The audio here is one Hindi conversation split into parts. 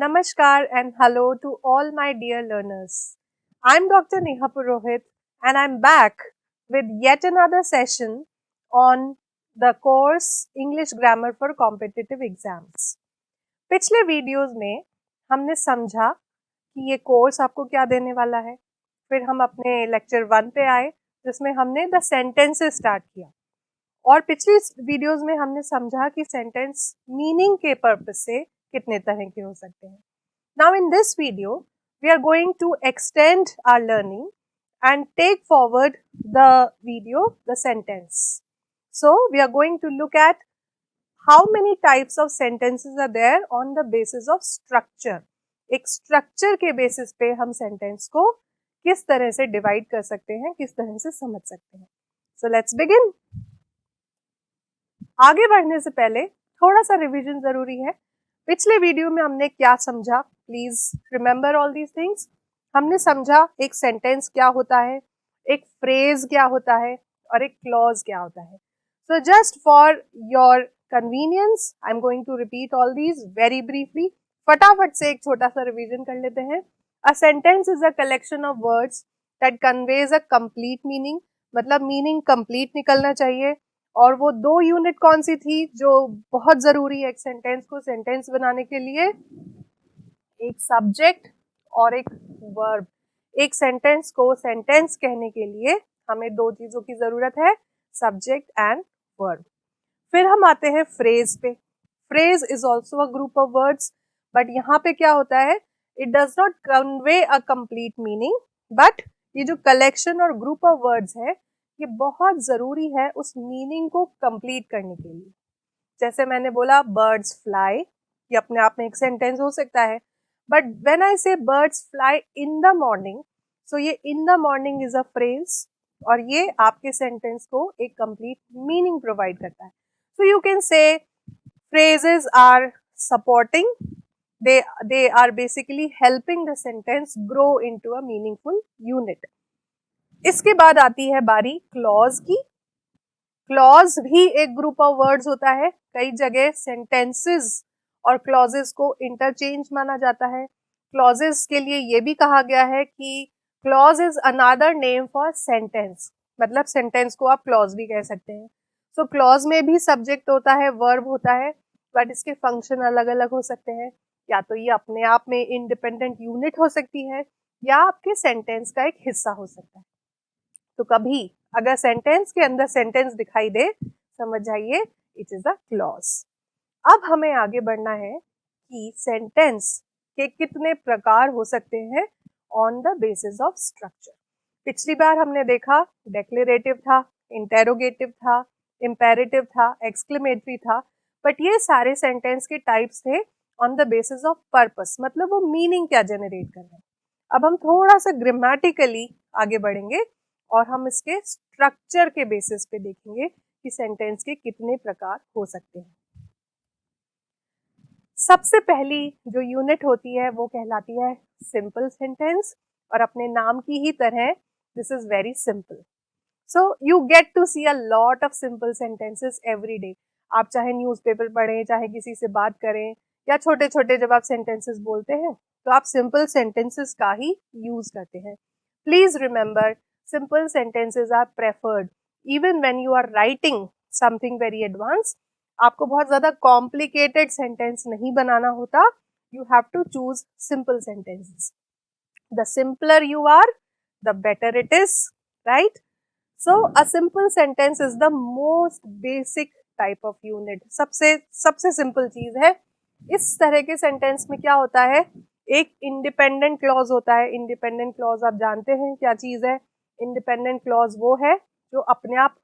Namaskar and hello to all my dear learners. I'm Dr. Neha Purohit and I'm back with yet another session on the course English Grammar for Competitive Exams. पिछले वीडियोस में हमने समझा कि ये कोर्स आपको क्या देने वाला है। फिर हम अपने लेक्चर 1 पे आए जिसमें हमने द सेंटेंसेस स्टार्ट किया और पिछली वीडियोस में हमने समझा कि सेंटेंस मीनिंग के पर्पस से कितने तरह के हो सकते हैं। Now in this video, we are going to extend our learning and take forward the sentence. So we are going to look at how many types of sentences are there on the basis of structure. एक structure के basis पे हम sentence को किस तरह से divide कर सकते हैं, किस तरह से समझ सकते हैं. So let's begin. आगे बढ़ने से पहले थोड़ा सा रिवीजन जरूरी है. पिछले वीडियो में हमने क्या समझा, please remember all these things. हमने समझा एक सेंटेंस क्या होता है, एक फ्रेज क्या होता है और एक क्लॉज क्या होता है. So just for your convenience I am going to repeat all these very briefly. फटाफट से एक छोटा सा रिवीजन कर लेते हैं. A sentence is a collection of words that conveys a complete meaning. मतलब मीनिंग कंप्लीट निकलना चाहिए. और वो 2 यूनिट कौन सी थी जो बहुत जरूरी है एक सेंटेंस को सेंटेंस बनाने के लिए? एक सब्जेक्ट और एक वर्ब. एक सेंटेंस को सेंटेंस कहने के लिए हमें 2 चीजों की जरूरत है, सब्जेक्ट एंड वर्ब. फिर हम आते हैं फ्रेज पे. Phrase is also a group of words, but यहाँ पे क्या होता है, it does not convey a complete meaning, but ये जो कलेक्शन और ग्रुप ऑफ वर्ड्स है ये बहुत जरूरी है उस मीनिंग को कंप्लीट करने के लिए. जैसे मैंने बोला बर्ड्स फ्लाई, ये अपने आप में एक सेंटेंस हो सकता है, but when I say birds fly in the morning, so ये in the morning is a phrase और ये आपके सेंटेंस को एक कंप्लीट मीनिंग प्रोवाइड करता है. So you can say phrases are supporting, they are basically helping the sentence grow into a meaningful unit. इसके बाद आती है बारी क्लॉज की. क्लॉज भी एक ग्रुप ऑफ वर्ड्स होता है. कई जगह सेंटेंसेस और क्लॉजेस को इंटरचेंज माना जाता है. क्लॉजेस के लिए ये भी कहा गया है कि clause is another name for sentence. मतलब सेंटेंस को आप क्लॉज भी कह सकते हैं. सो क्लॉज में भी सब्जेक्ट होता है, वर्ब होता है, बट इसके फंक्शन अलग अलग हो सकते हैं. या तो ये अपने आप में इंडिपेंडेंट यूनिट हो सकती है या आपके सेंटेंस का एक हिस्सा हो सकता है. तो कभी अगर सेंटेंस के अंदर सेंटेंस दिखाई दे, समझ जाइए इट इज अ क्लॉज. अब हमें आगे बढ़ना है कि सेंटेंस के कितने प्रकार हो सकते हैं on the basis of structure. पिछली बार हमने देखा डेक्लेरेटिव था, इंटेरोगेटिव था, इंपेरेटिव था, एक्सक्लेमेटरी था, बट ये सारे सेंटेंस के टाइप्स थे on the basis of purpose. मतलब वो मीनिंग क्या जनरेट कर रहे हैं. अब हम थोड़ा सा ग्रामेटिकली आगे बढ़ेंगे और हम इसके स्ट्रक्चर के बेसिस पे देखेंगे कि सेंटेंस के कितने प्रकार हो सकते हैं. सबसे पहली जो यूनिट होती है वो कहलाती है सिंपल सेंटेंस, और अपने नाम की ही तरह this is very simple. So you get to see a lot of simple sentences every day. आप चाहे न्यूज़पेपर पढ़ें, चाहे किसी से बात करें, या छोटे छोटे जब आप सेंटेंसेस बोलते हैं तो आप सिंपल सेंटेंसेस का ही यूज करते हैं. Please remember, simple sentences are preferred even when you are writing something very advanced. आपको बहुत ज्यादा complicated sentence नहीं बनाना होता. You have to choose simple sentences. The simpler you are, the better it is, right? So a simple sentence is the most basic type of unit. सबसे simple चीज है. इस तरह के सेंटेंस में क्या होता है, एक इंडिपेंडेंट क्लॉज होता है. इंडिपेंडेंट क्लॉज आप जानते हैं क्या चीज है. इंडिपेंडेंट क्लॉज वो है जो अपने आप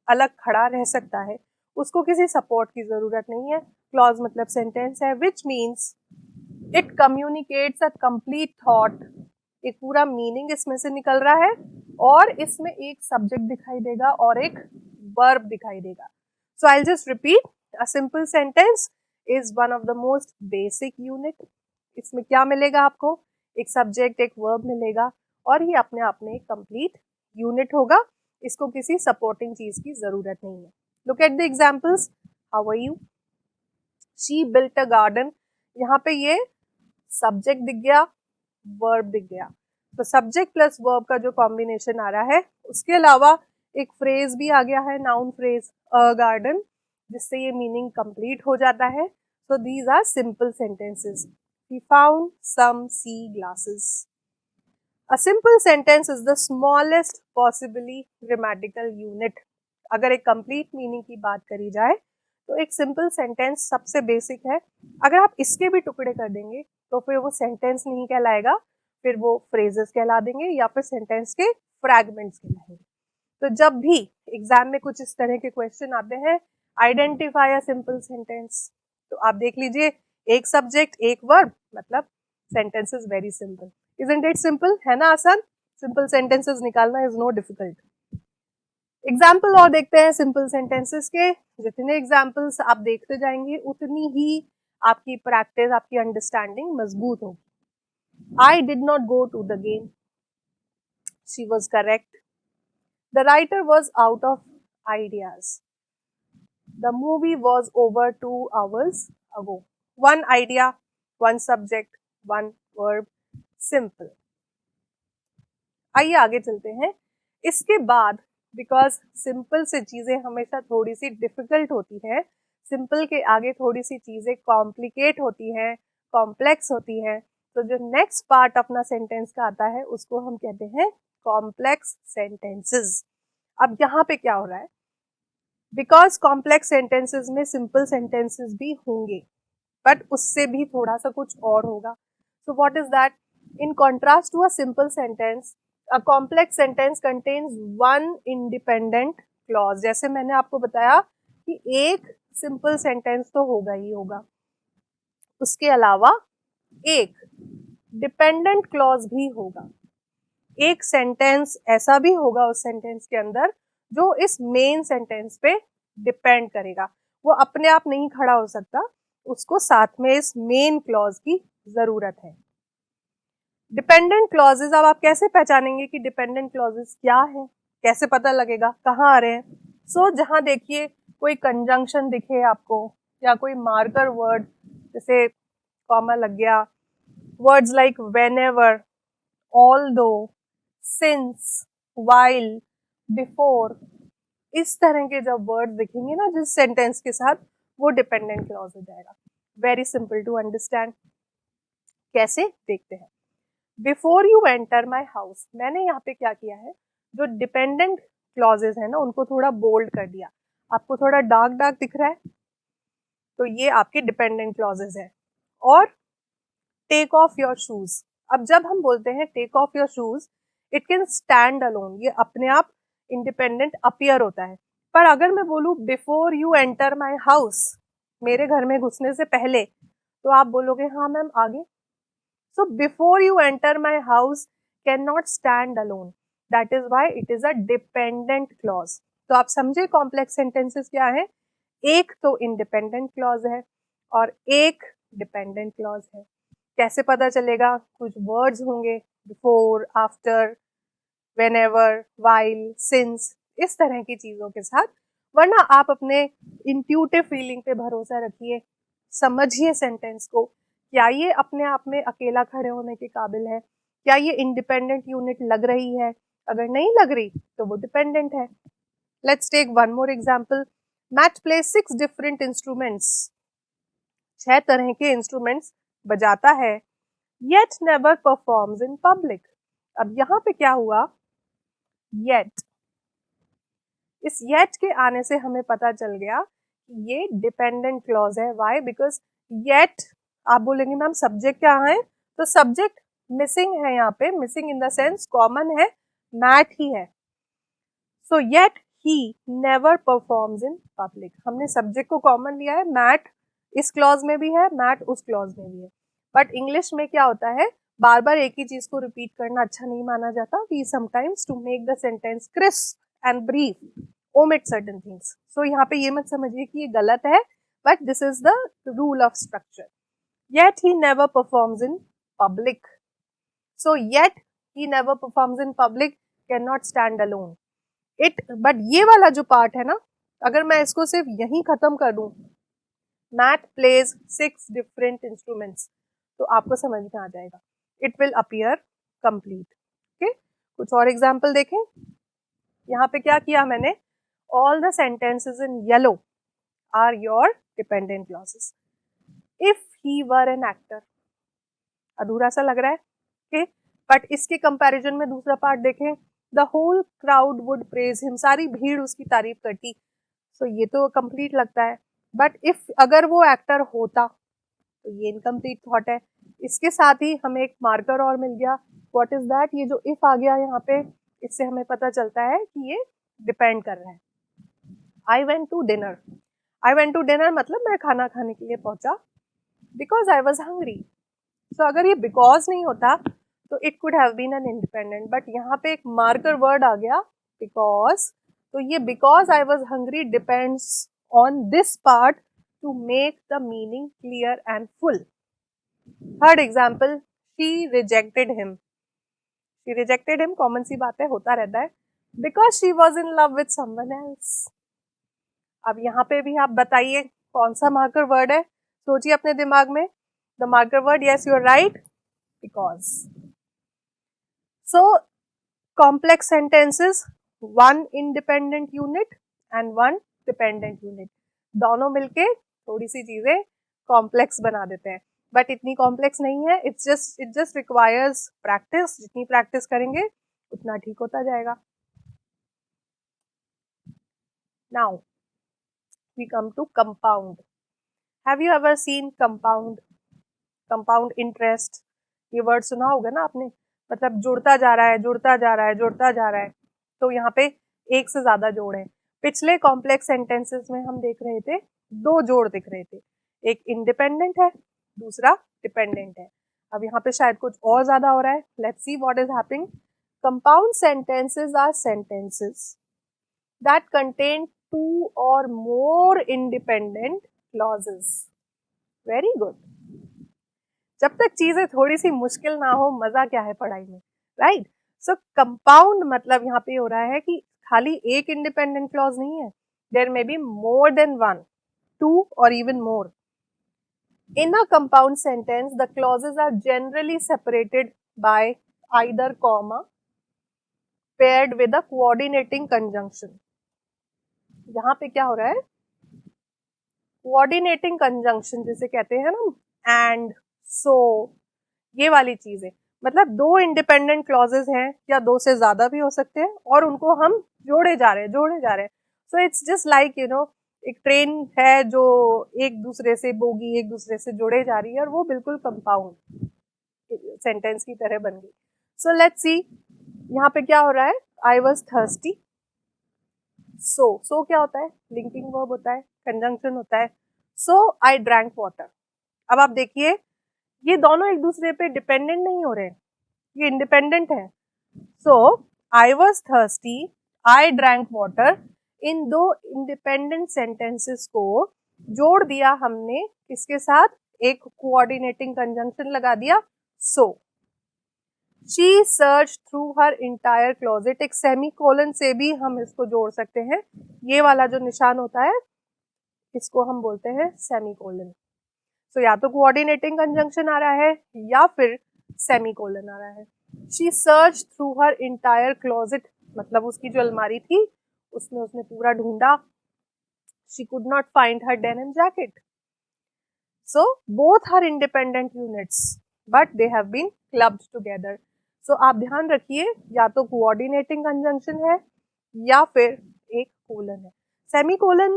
अलग खड़ा रह सकता है, उसको किसी सपोर्ट की जरूरत नहीं है. क्लॉज मतलब सेंटेंस है, which means it communicates a complete thought. एक पूरा मीनिंग इसमें से निकल रहा है और इसमें एक सब्जेक्ट दिखाई देगा और एक वर्ब दिखाई देगा. So I will just repeat, a simple sentence is one of the most basic unit. इसमें क्या मिलेगा आपको, एक सब्जेक्ट, एक वर्ब मिलेगा और ये अपने आप में एक कंप्लीट यूनिट होगा. इसको किसी सपोर्टिंग चीज की जरूरत नहीं है. Look at the examples. How are you? She built a garden. यहाँ पे ये सब्जेक्ट दिख गया, वर्ब दिख गया। तो सब्जेक्ट प्लस वर्ब का जो कॉम्बिनेशन आ रहा है, उसके अलावा एक फ्रेज भी आ गया है, नाउन फ्रेज अ गार्डन, जिससे ये मीनिंग कंप्लीट हो जाता है। So these are simple sentences. We found some sea glasses. A simple sentence is the smallest possibly grammatical unit. अगर एक कंप्लीट मीनिंग की बात करी जाए तो एक सिंपल सेंटेंस सबसे बेसिक है। अगर आप इसके भी टुकड़े कर देंगे तो फिर वो सेंटेंस नहीं कहलाएगा, फिर वो फ्रेजेस कहला देंगे या फिर सेंटेंस के फ्रैगमेंट्स कहलाएंगे। तो जब भी एग्जाम में कुछ इस तरह के क्वेश्चन आते हैं, आइडेंटिफाई अ सिंपल सेंटेंस, तो आप देख लीजिए एक सब्जेक्ट एक वर्ब, मतलब sentence is very simple. Isn't it simple? है ना आसान? सिंपल सेंटेंसेस निकालना इज नो डिफिकल्ट। एग्जाम्पल और देखते हैं सिंपल सेंटेंसेस के। जितने एग्जाम्पल्स आप देखते जाएंगे उतनी ही आपकी प्रैक्टिस, आपकी अंडरस्टैंडिंग मजबूत होगी। I did not go to the game, she was correct. The writer was out of ideas, the movie was over 2 hours ago। One idea, one subject, one verb, simple. आइए आगे चलते हैं। इसके बाद, बिकॉज सिंपल से चीजें हमेशा थोड़ी सी डिफिकल्ट होती है, सिंपल के आगे थोड़ी सी चीजें कॉम्प्लिकेट होती हैं, कॉम्प्लेक्स होती हैं, तो जो नेक्स्ट पार्ट अपना सेंटेंस का आता है उसको हम कहते हैं कॉम्प्लेक्स सेंटेंसेस। अब यहाँ पे क्या हो रहा है, बिकॉज कॉम्प्लेक्स सेंटेंसेस में सिंपल सेंटेंसेस भी होंगे, बट उससे भी थोड़ा सा कुछ और होगा। So what is that? In contrast to a simple sentence, a complex sentence contains one independent clause। जैसे मैंने आपको बताया कि एक simple sentence तो होगा ही होगा, उसके अलावा एक dependent clause भी होगा। एक सेंटेंस ऐसा भी होगा उस सेंटेंस के अंदर जो इस मेन सेंटेंस पे डिपेंड करेगा, वो अपने आप नहीं खड़ा हो सकता, उसको साथ में इस मेन क्लॉज की जरूरत है। डिपेंडेंट क्लॉजेज, अब आप कैसे पहचानेंगे कि डिपेंडेंट क्लॉजेज क्या है, कैसे पता लगेगा कहाँ आ रहे हैं? सो जहाँ देखिए कोई कंजंक्शन दिखे आपको या कोई मार्कर वर्ड, जैसे कॉमा लग गया, words like whenever, although, since, while, before, इस तरह के जब वर्ड दिखेंगे ना जिस सेंटेंस के साथ, वो डिपेंडेंट क्लॉज हो जाएगा। Very simple to understand. कैसे देखते हैं। Before you enter my house, मैंने यहाँ पे क्या किया है, जो डिपेंडेंट क्लॉजेज है ना उनको थोड़ा बोल्ड कर दिया। आपको थोड़ा डार्क डार्क दिख रहा है, तो ये आपके डिपेंडेंट क्लॉजेज है। और टेक ऑफ योर शूज, अब जब हम बोलते हैं take off your shoes, it can stand alone, ये अपने आप इंडिपेंडेंट अपीयर होता है। पर अगर मैं बोलूँ before you enter my house, मेरे घर में घुसने से पहले, तो आप बोलोगे हाँ मैम आगे। So before you enter my house cannot stand alone. That is why it is a dependent clause. तो आप समझे कॉम्प्लेक्स सेंटेंसेस क्या है? एक तो इंडिपेंडेंट क्लॉज है और एक डिपेंडेंट क्लॉज है। कैसे पता चलेगा? कुछ वर्ड्स होंगे before, after, whenever, while, since, इस तरह की चीजों के साथ, वरना आप अपने इंट्यूटिव फीलिंग पे भरोसा रखिए, समझिए सेंटेंस को, क्या ये अपने आप में अकेला खड़े होने के काबिल है, क्या ये इंडिपेंडेंट यूनिट लग रही है? अगर नहीं लग रही तो वो डिपेंडेंट है। Let's take one more example. Matt plays 6 different instruments, 6 तरह के इंस्ट्रूमेंट्स बजाता है, yet never performs in public. अब यहाँ पे क्या हुआ? येट, इस येट के आने से हमें पता चल गया कि ये डिपेंडेंट क्लॉज है। व्हाई? बिकॉज येट, आप बोलेंगे मैम सब्जेक्ट क्या है, तो सब्जेक्ट मिसिंग है यहाँ पे, missing in the sense common है, मैट ही है। सो yet he never performs in public, हमने सब्जेक्ट को कॉमन लिया है, मैट इस क्लॉज में भी है, मैट उस क्लॉज में भी है। बट इंग्लिश में क्या होता है, बार बार एक ही चीज को रिपीट करना अच्छा नहीं माना जाता। We sometimes to make the sentence crisp and brief omit certain things. So यहाँ पे ये मत समझिए कि ये गलत है, but this is the rule of structure. Yet he never performs in public. So yet he never performs in public cannot stand alone. But ये वाला जो पार्ट है ना, अगर मैं इसको सिर्फ यहीं खत्म कर दूं, Matt plays 6 different instruments, तो आपको समझ में आ जाएगा, it will appear complete. Okay, कुछ और एग्जाम्पल देखें। यहाँ पे क्या किया मैंने, all the sentences in yellow are your dependent clauses. If he were an actor, अधूरा सा लग रहा है, ओके, बट इसके कंपैरिजन में दूसरा पार्ट देखें, the whole crowd would praise him, सारी भीड़ उसकी तारीफ करती, सो ये तो कंप्लीट लगता है। बट इफ अगर वो एक्टर होता तो ये इनकम्प्लीट थॉट है। इसके साथ ही हमें एक मार्कर और मिल गया, व्हाट इज दैट, ये जो इफ आ गया यहाँ पे, इससे हमें पता चलता है कि ये डिपेंड कर रहा है। I went to dinner, I went to dinner मतलब मैं खाना खाने के लिए पहुंचा, because I was hungry. So अगर ये बिकॉज नहीं होता तो it could have been an independent, but यहाँ पे एक मार्कर वर्ड आ गया बिकॉज, तो ये because I was hungry depends on this part to make the meaning clear and full. Third example, she rejected him, she rejected him common सी बात है, होता रहता है, because she was in love with someone else. अब यहाँ पे भी आप बताइए कौन सा मार्कर वर्ड है, सोचिए अपने दिमाग में। The marker word, yes you are right, because. So complex sentences, one independent unit and one dependent unit, दोनों मिलके थोड़ी सी चीजें कॉम्प्लेक्स बना देते हैं, बट इतनी कॉम्प्लेक्स नहीं है, इट जस्ट रिक्वायर्स प्रैक्टिस। जितनी प्रैक्टिस करेंगे उतना ठीक होता जाएगा। Now we come to compound. Have you ever seen compound? Compound interest, ये वर्ड सुना होगा ना आपने, मतलब जुड़ता जा रहा है, जुड़ता जा रहा है, जुड़ता जा रहा है। तो यहाँ पे एक से ज्यादा जोड़ है। पिछले कॉम्प्लेक्स सेंटेंसेस में हम देख रहे थे दो जोड़ दिख रहे थे, एक इंडिपेंडेंट है, दूसरा डिपेंडेंट है। अब यहाँ पे शायद कुछ और ज्यादा हो रहा है। Let's see what is happening. Compound sentences are sentences that contain two or more independent clauses. Very good. जब तक चीजें थोड़ी सी मुश्किल ना हो, मजा क्या है पढ़ाई में, राइट? सो कंपाउंड मतलब यहाँ पे हो रहा है कि खाली एक इंडिपेंडेंट क्लॉज नहीं है, there may be more than one, two और even more. In a compound sentence, the clauses are generally separated by either comma paired with a coordinating conjunction. यहाँ पे क्या हो रहा है, कोऑर्डिनेटिंग कंजंक्शन जिसे कहते हैं ना, एंड, सो, ये वाली चीज है। मतलब दो इंडिपेंडेंट क्लॉजेस हैं या दो से ज्यादा भी हो सकते हैं और उनको हम जोड़े जा रहे हैं। So it's just like you know, एक ट्रेन है जो एक दूसरे से, बोगी एक दूसरे से जुड़े जा रही है, और वो बिल्कुल कंपाउंड सेंटेंस की तरह बन गई। सो लेट्स सी यहाँ पे क्या हो रहा है, आई वॉज थर्स्टी। सो क्या होता है, लिंकिंग वर्ब होता है, कंजंक्शन होता है। सो आई ड्रैंक वाटर। अब आप देखिए ये दोनों एक दूसरे पे डिपेंडेंट नहीं हो रहे, ये इंडिपेंडेंट है। So I was thirsty, I drank water, इन दो इंडिपेंडेंट सेंटेंसेस को जोड़ दिया हमने किसके साथ, एक कोऑर्डिनेटिंग कंजंक्शन लगा दिया, सो। She searched through her entire closet, एक सेमीकोलन से भी हम इसको जोड़ सकते हैं, ये वाला जो निशान होता है इसको हम बोलते हैं सेमीकोलन। सो या तो कोऑर्डिनेटिंग कंजंक्शन आ रहा है या फिर सेमीकोलन आ रहा है। She searched through her entire closet, मतलब उसकी जो अलमारी थी उसमें उसने पूरा ढूंढा। She could not find her denim jacket. So both are independent units, but they have been clubbed together. So आप ध्यान रखिए, या तो कोऑर्डिनेटिंग कंजंक्शन है या फिर एक कोलन है। सेमीकोलन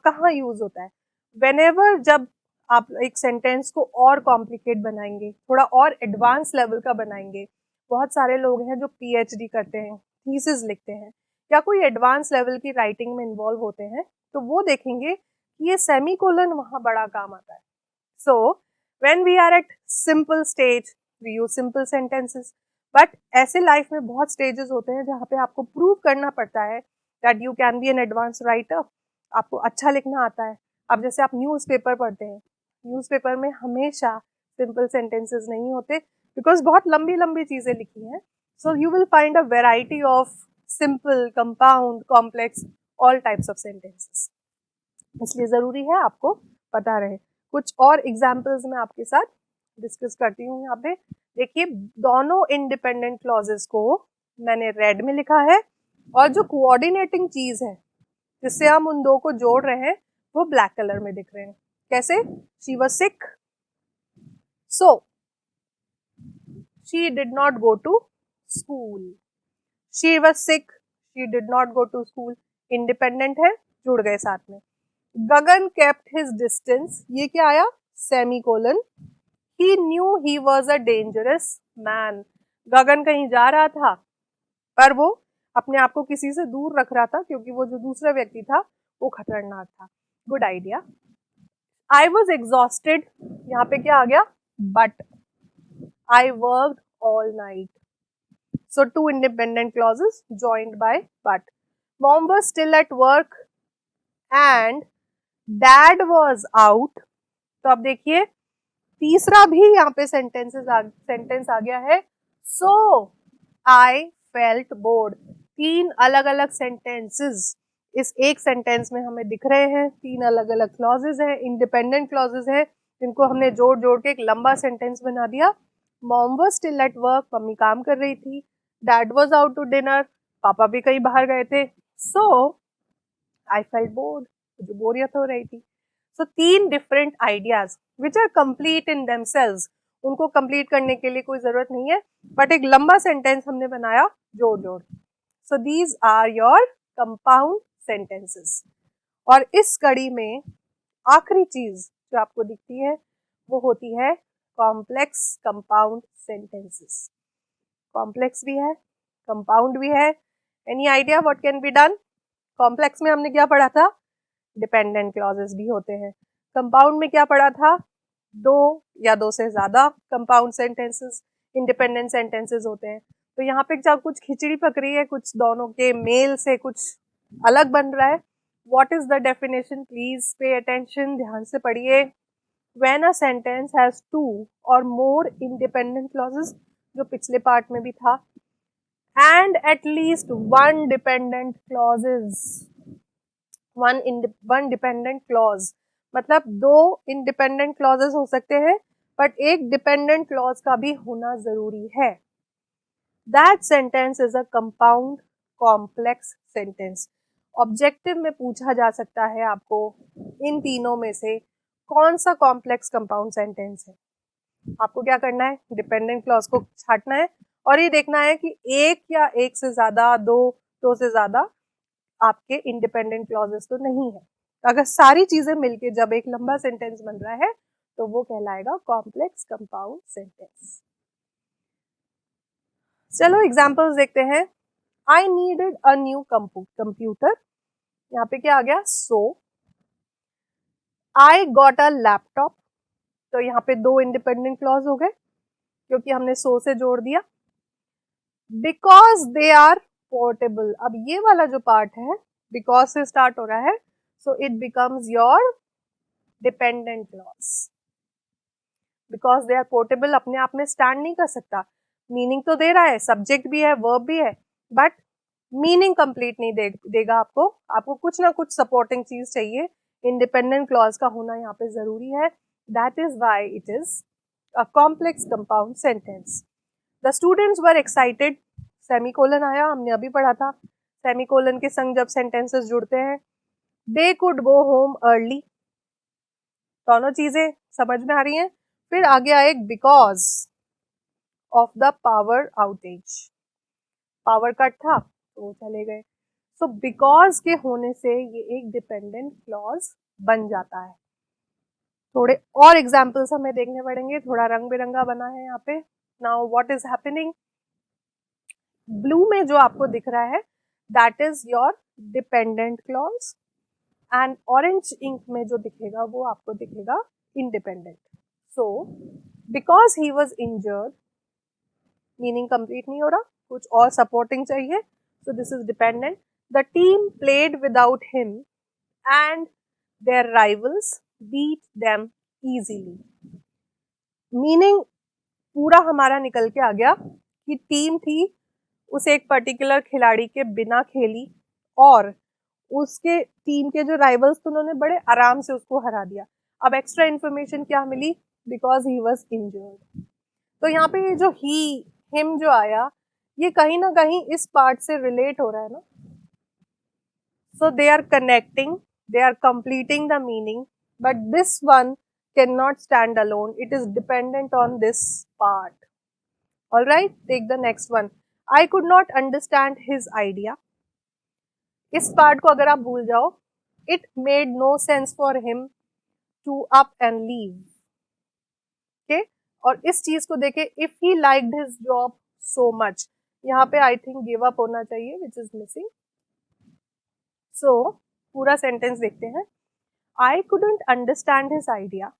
कहाँ यूज होता है, व्हेनेवर जब आप एक सेंटेंस को और कॉम्प्लिकेट बनाएंगे, थोड़ा और एडवांस लेवल का बनाएंगे। बहुत सारे लोग हैं जो पीएचडी करते हैं, थीसिस लिखते हैं या कोई एडवांस लेवल की राइटिंग में इन्वॉल्व होते हैं, तो वो देखेंगे कि ये सेमीकोलन वहां बड़ा काम आता है। So when we are at simple stage, we use simple sentences. But ऐसे लाइफ में बहुत स्टेजेस होते हैं जहाँ पे आपको प्रूव करना पड़ता है that you can be an advanced writer. आपको अच्छा लिखना आता है। अब जैसे आप न्यूज़पेपर पढ़ते हैं, न्यूज़पेपर में हमेशा सिंपल सेंटेंसेस नहीं होते, बिकॉज बहुत लंबी लंबी चीजें लिखी हैं। So you will find a variety of simple, compound, complex, all types of sentences. इसलिए जरूरी है आपको पता रहे। कुछ और एग्जाम्पल्स मैं आपके साथ डिस्कस करती हूँ यहाँ पे। देखिए दोनों इंडिपेंडेंट क्लॉजेस को मैंने रेड में लिखा है और जो कोऑर्डिनेटिंग चीज है जिससे हम उन दो को जोड़ रहे हैं वो ब्लैक कलर में दिख रहे हैं। कैसे? She was sick, so she did not go to school. She was sick, she did not go to school, independent है, जुड़ गए साथ में। गगन केप्ट हिज डिस्टेंस, ये क्या आया? Semicolon. He knew he was a dangerous man, Gagan कहीं जा रहा था पर वो अपने आप को किसी से दूर रख रहा था क्योंकि वो जो दूसरा व्यक्ति था वो खतरनाक था। Good idea. I was exhausted, यहाँ पे क्या आ गया? But. I worked all night, so two independent clauses joined by but. Mom was still at work and dad was out. तो अब देखिए तीसरा भी यहाँ पे सेंटेंस आ गया है। So I felt bored। तीन अलग अलग सेंटेंसेस इस एक सेंटेंस में हमें दिख रहे हैं। तीन अलग अलग क्लॉजेज हैं, इंडिपेंडेंट क्लॉजेज हैं, जिनको हमने जोड़ जोड़ के एक लंबा सेंटेंस बना दिया। Mom was still at work, मम्मी काम कर रही थी। Dad was out to dinner, पापा भी कहीं बाहर गए थे। सो आई फेल्ट बोर्ड, मुझे बोरियत हो रही थी। सो तीन different ideas which are complete in themselves, उनको कंप्लीट करने के लिए कोई जरूरत नहीं है, बट एक लंबा सेंटेंस हमने बनाया जोड़ जोड़। So these are your compound sentences. और इस कड़ी में आखिरी चीज जो आपको दिखती है वो होती है कॉम्प्लेक्स कंपाउंड सेंटेंसेस। कॉम्प्लेक्स भी है, कंपाउंड भी है। Any idea what can be done? Complex में हमने क्या पढ़ा था? डिपेंडेंट क्लॉजेस भी होते हैं। कंपाउंड में क्या पढ़ा था? दो या दो से ज्यादा कंपाउंड सेंटेंसेस, इंडिपेंडेंट सेंटेंसेस होते हैं। तो यहाँ पे जब कुछ खिचड़ी पक रही है, कुछ दोनों के मेल से कुछ अलग बन रहा है। What is the definition? Please pay attention, ध्यान से पढ़िए। When a sentence has two or more independent clauses, जो पिछले पार्ट में भी था, and at least one dependent clauses, one dependent clause, मतलब दो independent clauses हो सकते हैं बट एक dependent clause का भी होना जरूरी है। That sentence is a compound complex sentence. Objective में पूछा जा सकता है आपको इन तीनों में से कौन सा कॉम्प्लेक्स कंपाउंड सेंटेंस है। आपको क्या करना है? डिपेंडेंट क्लॉज को छांटना है और ये देखना है कि एक या एक से ज्यादा, दो से ज्यादा आपके इंडिपेंडेंट क्लॉजेस तो नहीं है। अगर सारी चीजें मिलके जब एक लंबा सेंटेंस बन रहा है तो वो कहलाएगा कॉम्प्लेक्स कंपाउंड सेंटेंस। चलो एग्जांपल्स देखते हैं। I needed a new computer, यहाँ पे क्या आ गया? सो आई गॉट अ लैपटॉप, तो यहाँ पे दो इंडिपेंडेंट क्लॉज हो गए क्योंकि हमने सो से जोड़ दिया। बिकॉज दे आर पोर्टेबल, अब ये वाला जो पार्ट है बिकॉज से स्टार्ट हो रहा है, so it becomes your dependent clause. Because they are portable अपने आप में स्टैंड नहीं कर सकता, मीनिंग तो दे रहा है, सब्जेक्ट भी है, वर्ब भी है, बट मीनिंग कंप्लीट नहीं देगा आपको। आपको कुछ ना कुछ सपोर्टिंग चीज चाहिए, इंडिपेंडेंट क्लॉज का होना यहाँ पे जरूरी है। That is why it is a complex compound sentence. The students were excited, semicolon आया, हमने अभी पढ़ा था। सेमीकोलन के संग जब सेंटेंसेस जुड़ते हैं। They could go home early, दोनों चीजें समझ में आ रही हैं। फिर आगे आए because of the power outage, power cut था तो वो चले गए। सो बिकॉज के होने से ये एक डिपेंडेंट क्लॉज बन जाता है। थोड़े और एग्जाम्पल्स हमें देखने पड़ेंगे, थोड़ा रंग बिरंगा बना है यहाँ पे। Now what is happening? Blue में जो आपको दिख रहा है that is your dependent clause, and orange ink में जो दिखेगा वो आपको दिखेगा independent. So because he was injured, meaning complete नहीं हो रहा, कुछ और सपोर्टिंग चाहिए, so this is dependent. The team played without him and their rivals beat them easily. Meaning पूरा हमारा निकल के आ गया कि टीम थी, उस एक पर्टिकुलर खिलाड़ी के बिना खेली और उसके टीम के जो राइवल्स थे उन्होंने बड़े आराम से उसको हरा दिया। अब एक्स्ट्रा इन्फॉर्मेशन क्या मिली? because he was injured. तो यहाँ पे जो he, him जो आया, ये कहीं ना कहीं इस पार्ट से रिलेट हो रहा है ना. So they are connecting, they are completing the meaning, but this one cannot stand alone. It is dependent on this part. All right, take the next one. I could not understand his idea. इस पार्ट को अगर आप भूल जाओ, it made no sense for him to up and leave. Okay? और इस चीज को देखे, if he liked his job so much, यहाँ पे I think give up होना चाहिए, which is missing. So पूरा सेंटेंस देखते हैं. I couldn't understand his idea.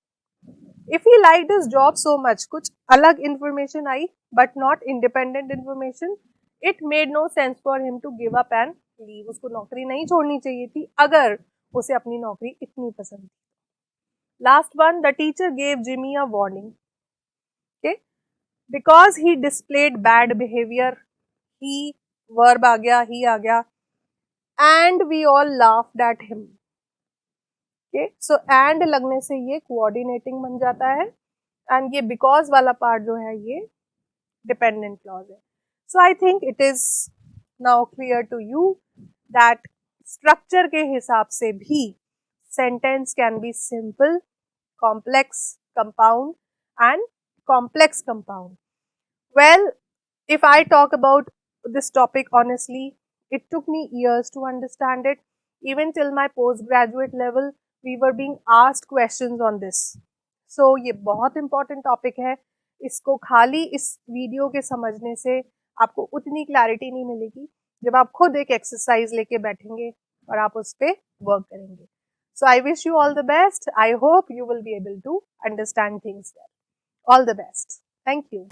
If he liked his job so much, कुछ अलग information I, but not independent information. It made no sense for him to give up and leave. उसको नौकरी नहीं छोड़नी चाहिए थी अगर उसे अपनी नौकरी इतनी पसंद थी. Last one, the teacher gave Jimmy a warning. Okay, because he displayed bad behavior. He verb आ गया, he आ गया, and we all laughed at him. Okay, so and लगने से ये coordinating बन जाता है, and ये because वाला part जो है ये dependent clause है. So I think it is now clear to you that structure के हिसाब से भी sentence can be simple, complex, compound and complex compound. Well, if I talk about this topic honestly, it took me years to understand it. Even till my postgraduate level, we were being asked questions on this. So ये बहुत important topic है. इसको खाली इस वीडियो के समझने से आपको उतनी क्लैरिटी नहीं मिलेगी जब आप खुद एक एक्सरसाइज लेके बैठेंगे और आप उस पर वर्क करेंगे. So I wish you all the best. I hope you will be able to understand things well. All the best. Thank you.